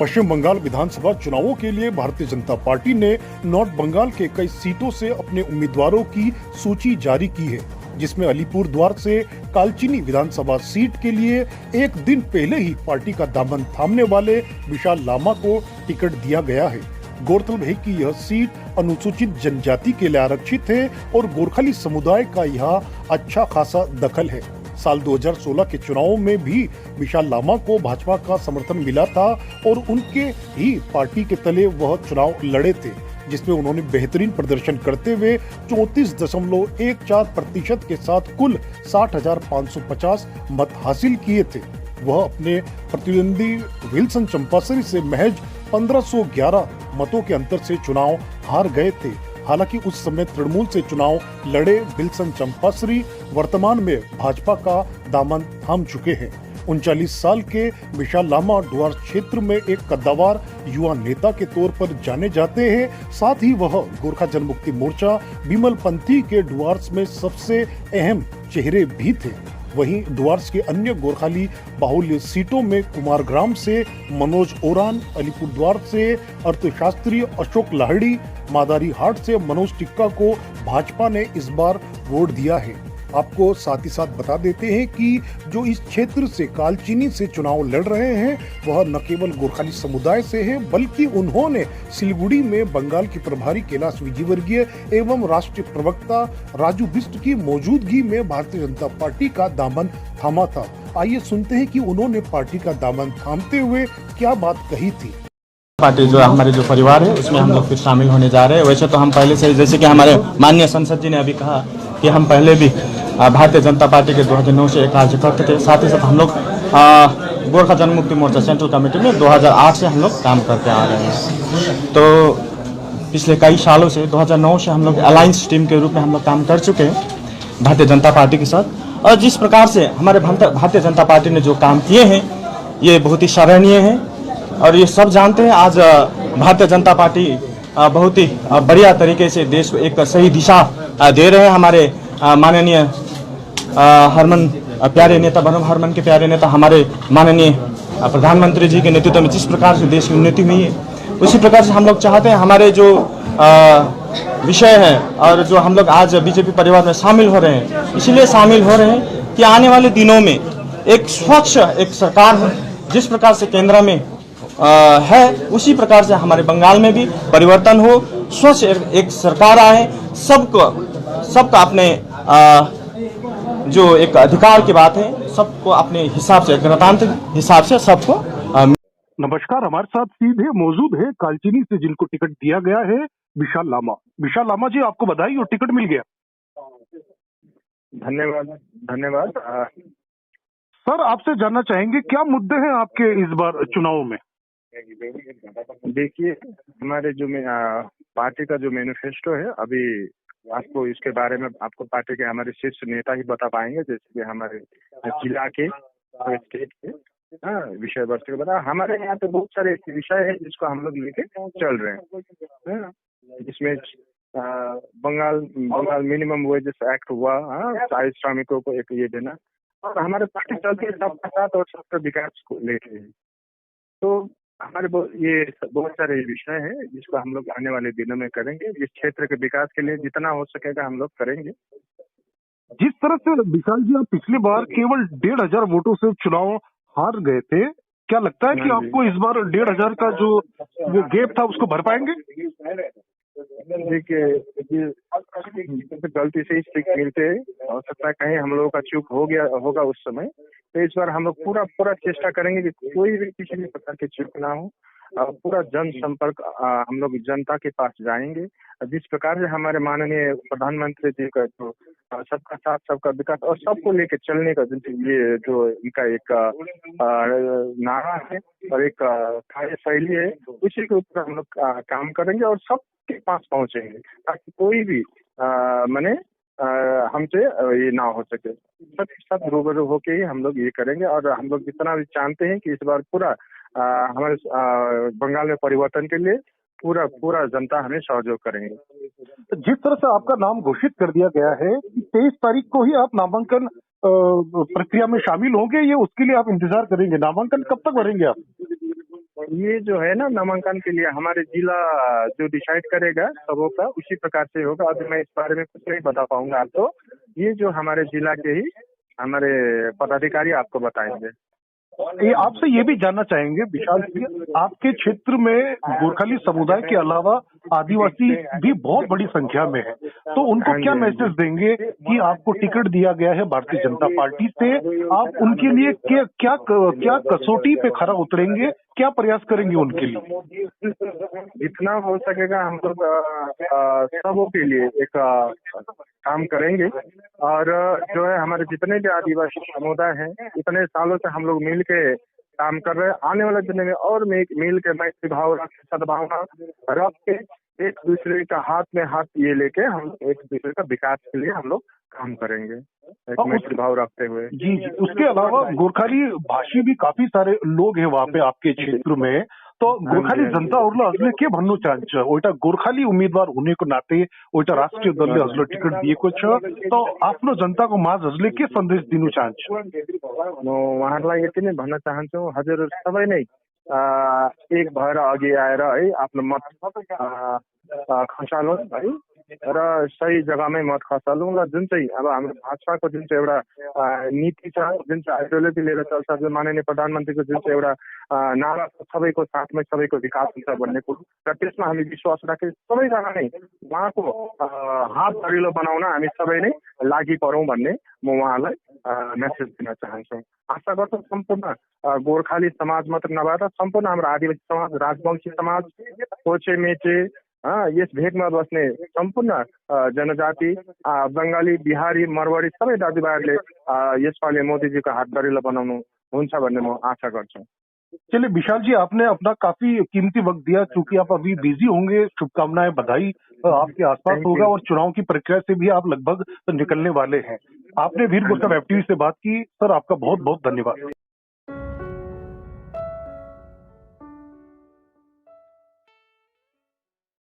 पश्चिम बंगाल विधानसभा चुनावों के लिए भारतीय जनता पार्टी ने नॉर्थ बंगाल के कई सीटों से अपने उम्मीदवारों की सूची जारी की है, जिसमें अलीपुर द्वार से कालचिनी विधानसभा सीट के लिए एक दिन पहले ही पार्टी का दामन थामने वाले विशाल लामा को टिकट दिया गया है। गौरतलब है कि यह सीट अनुसूचित जनजाति के लिए आरक्षित है और गोरखली समुदाय का यहाँ अच्छा खासा दखल है। साल 2016 के चुनावों में भी विशाल लामा को भाजपा का समर्थन मिला था और उनके ही पार्टी के तले वह चुनाव लड़े थे, जिसमें उन्होंने बेहतरीन प्रदर्शन करते हुए 34.14% के साथ कुल 60,550 मत हासिल किए थे। वह अपने प्रतिद्वंदी विल्सन चंपासरी से महज 1511 मतों के अंतर से चुनाव हार गए थे। हालांकि उस समय तृणमूल से चुनाव लड़े विल्सन चंपासरी वर्तमान में भाजपा का दामन थाम चुके हैं। 39 साल के विशाल लामा डुआर्स क्षेत्र में एक कद्दावर युवा नेता के तौर पर जाने जाते हैं। साथ ही वह गोरखा जनमुक्ति मोर्चा बिमल पंथी के डुआर्स में सबसे अहम चेहरे भी थे। वहीं डुआर्स के अन्य गोरखाली बाहुल्य सीटों में कुमारग्राम से मनोज ओरान, अलीपुरद्वार से अर्थशास्त्री अशोक लाहड़ी, मादारी हाट से मनोज टिक्का को भाजपा ने इस बार वोट दिया है। आपको साथ ही साथ बता देते हैं कि जो इस क्षेत्र से कालचिनी से चुनाव लड़ रहे हैं वह न केवल गोरखाली समुदाय से है, बल्कि उन्होंने सिलीगुड़ी में बंगाल के प्रभारी कैलाश विजयवर्गीय एवं राष्ट्रीय प्रवक्ता राजू बिष्ट की मौजूदगी में भारतीय जनता पार्टी का दामन थामा था। आइए सुनते हैं कि उन्होंने पार्टी का दामन थामते हुए क्या बात कही थी। पार्टी जो हमारे जो परिवार है उसमें हम लोग फिर शामिल होने जा रहे हैं। वैसे तो हम पहले से, जैसे कि हमारे माननीय संसद जी ने अभी कहा कि हम पहले भी भारतीय जनता पार्टी के 2009 से एक कार्यकर्ता थे। साथ ही साथ हम लोग गोरखा जनमुक्ति मोर्चा सेंट्रल कमेटी में 2008 से हम लोग काम करते आ रहे हैं। तो पिछले कई सालों से 2009 से हम लोग अलायंस टीम के रूप में हम लोग काम कर चुके हैं भारतीय जनता पार्टी के साथ। और जिस प्रकार से हमारे भारतीय जनता पार्टी ने जो काम किए हैं ये बहुत ही सराहनीय है और ये सब जानते हैं। आज भारतीय जनता पार्टी बहुत ही बढ़िया तरीके से देश को एक सही दिशा दे रहे हैं। हमारे माननीय हरमन प्यारे नेता, बनम हरमन के प्यारे नेता हमारे माननीय प्रधानमंत्री जी के नेतृत्व में जिस प्रकार से देश की उन्नति हुई है, उसी प्रकार से हम लोग चाहते हैं हमारे जो विषय है और जो हम लोग आज बीजेपी परिवार में शामिल हो रहे हैं, इसीलिए शामिल हो रहे हैं कि आने वाले दिनों में एक स्वच्छ एक सरकार हो, जिस प्रकार से केंद्र में है उसी प्रकार से हमारे बंगाल में भी परिवर्तन हो, स्वच्छ एक सरकार आए, सबका अपने जो एक अधिकार की बात है, सबको अपने हिसाब से, गणतांत्रिक हिसाब से सबको। नमस्कार, हमारे साथ सीधे मौजूद है कालचिनी से जिनको टिकट दिया गया है विशाल लामा। विशाल लामा जी, आपको बधाई और टिकट मिल गया। धन्यवाद। सर, आपसे जानना चाहेंगे क्या मुद्दे हैं आपके इस बार चुनाव में? देखिए, हमारे जो पार्टी का जो मैनिफेस्टो है, अभी आपको इसके बारे में आपको पार्टी के हमारे शीर्ष नेता ही बता पाएंगे, जैसे कि हमारे जिला के और स्टेट के विषय वस्तु के बता। हमारे यहाँ पे बहुत सारे विषय है जिसको हम लोग लेके चल रहे हैं। जिसमें बंगाल मिनिमम वेजेस एक्ट हुआ, चाहे श्रमिकों को एक ये देना, और हमारे पार्टी चलती है सबका साथ और सबका विकास को लेके। तो हमारे ये बहुत सारे विषय हैं जिसको हम लोग आने वाले दिनों में करेंगे। इस क्षेत्र के विकास के लिए जितना हो सकेगा हम लोग करेंगे। जिस तरह से विशाल जी आप पिछली बार केवल 1,500 वोटों से चुनाव हार गए थे, क्या लगता है कि आपको इस बार 1,500 का जो वो गैप था उसको भर पाएंगे? देखिए, गलती से ही सीख मिलते हो सकता है कहीं हम लोगों का चूक हो गया होगा उस समय। तो इस बार हम लोग पूरा चेष्टा करेंगे कि कोई भी किसी भी प्रकार की चूक ना हो। पूरा जन संपर्क हम लोग जनता के पास जाएंगे। जिस प्रकार से हमारे माननीय प्रधानमंत्री जी का जो सबका साथ सबका विकास और सबको लेके चलने का ये जो इनका एक नारा है और एक कार्यशैली है, उसी के ऊपर हम लोग काम करेंगे और सबके पास पहुंचेंगे ताकि कोई भी हमसे ये ना हो सके। सबके साथ रूबरू होके ही हम लोग ये करेंगे और हम लोग जितना भी जानते हैं कि इस बार पूरा हमारे बंगाल में परिवर्तन के लिए पूरा जनता हमें सहयोग करेंगे। जिस तरह से आपका नाम घोषित कर दिया गया है कि 23 तारीख को ही आप नामांकन प्रक्रिया में शामिल होंगे, ये उसके लिए आप इंतजार करेंगे। नामांकन कब तक भरेंगे आप? ये जो है ना नामांकन के लिए हमारे जिला जो डिसाइड करेगा सबों का उसी प्रकार से होगा। अभी मैं इस बारे में कुछ नहीं बता पाऊंगा आपको। ये जो हमारे जिला के ही हमारे पदाधिकारी आपको बताएंगे। ये आपसे ये भी जानना चाहेंगे विशाल जी, आपके क्षेत्र में गोरखाली समुदाय के अलावा आदिवासी भी बहुत बड़ी संख्या में है, तो उनको क्या मैसेज देंगे कि आपको टिकट दिया गया है भारतीय जनता पार्टी से, आप उनके लिए क्या क्या कसौटी पे खरा उतरेंगे, क्या प्रयास करेंगे उनके लिए? जितना हो सकेगा हम लोग सबों के लिए एक काम करेंगे। और जो है हमारे जितने भी आदिवासी समुदाय हैं इतने सालों से हम लोग मिल के काम कर रहे हैं। आने वाले दिन में और मिल के मैत्री भाव रख सद्भावना रख के एक दूसरे का हाथ में हाथ ये लेके हम लोग एक दूसरे का विकास के लिए हम लोग काम करेंगे एक मैत्री भाव रखते हुए। जी जी, उसके अलावा गोरखाली भाषी भी काफी सारे लोग हैं वहाँ पे आपके क्षेत्र में, तो गोरखाली जनता उरला असले के भन्नु चाहन्छ ओइटा गोरखाली उम्मेदवार हुनेको नाते ओइटा राष्ट्रिय दलले हजुरलाई टिकट दिएको छ, तो आफ्नो जनताको माझ हजुरले के सन्देश दिनु चाहन्छ? म उहाँहरूलाई यति नै भन्न चाहन्छु, हजुर सबै नै एक भएर अघि आएर है आफ्नो मत खसालौँ है र सही जग्गामै मत खसालौँ र जुन चाहिँ अब हाम्रो भाजपाको जुन चाहिँ एउटा नीति छ, जुन चाहिँ आइडियोलोजी लिएर चल्छ, जुन माननीय प्रधानमन्त्रीको जुन चाहिँ एउटा नारा सबैको साथमै सबैको विकास हुन्छ भन्ने कुरो र त्यसमा हामी विश्वास राखेँ सबैजना नै उहाँको हात दरिलो बनाउन हामी सबै नै लागि परौँ भन्ने म उहाँलाई मेसेज दिन चाहन्छु। आशा गर्छु सम्पूर्ण गोर्खाली समाज मात्र नभएर सम्पूर्ण हाम्रो आदिवासी समाज, राजवंशी समाज, कोचे मेचे यस भेगमा बस्ने सम्पूर्ण जनजाति बङ्गाली, बिहारी, मरवाडी सबै दाजुभाइहरूले यसपालि मोदीजीको हात दरिलो बनाउनु हुन्छ भन्ने म आशा गर्छु। चलिए विशाल जी, आपने अपना काफी कीमती वक्त दिया, क्योंकि आप अभी बिजी होंगे। शुभकामनाएं, बधाई आपके आसपास होगा और चुनाव की प्रक्रिया से भी आप लगभग निकलने वाले हैं। आपने वीर गोरखा वेब टीवी से बात की, सर आपका बहुत बहुत धन्यवाद।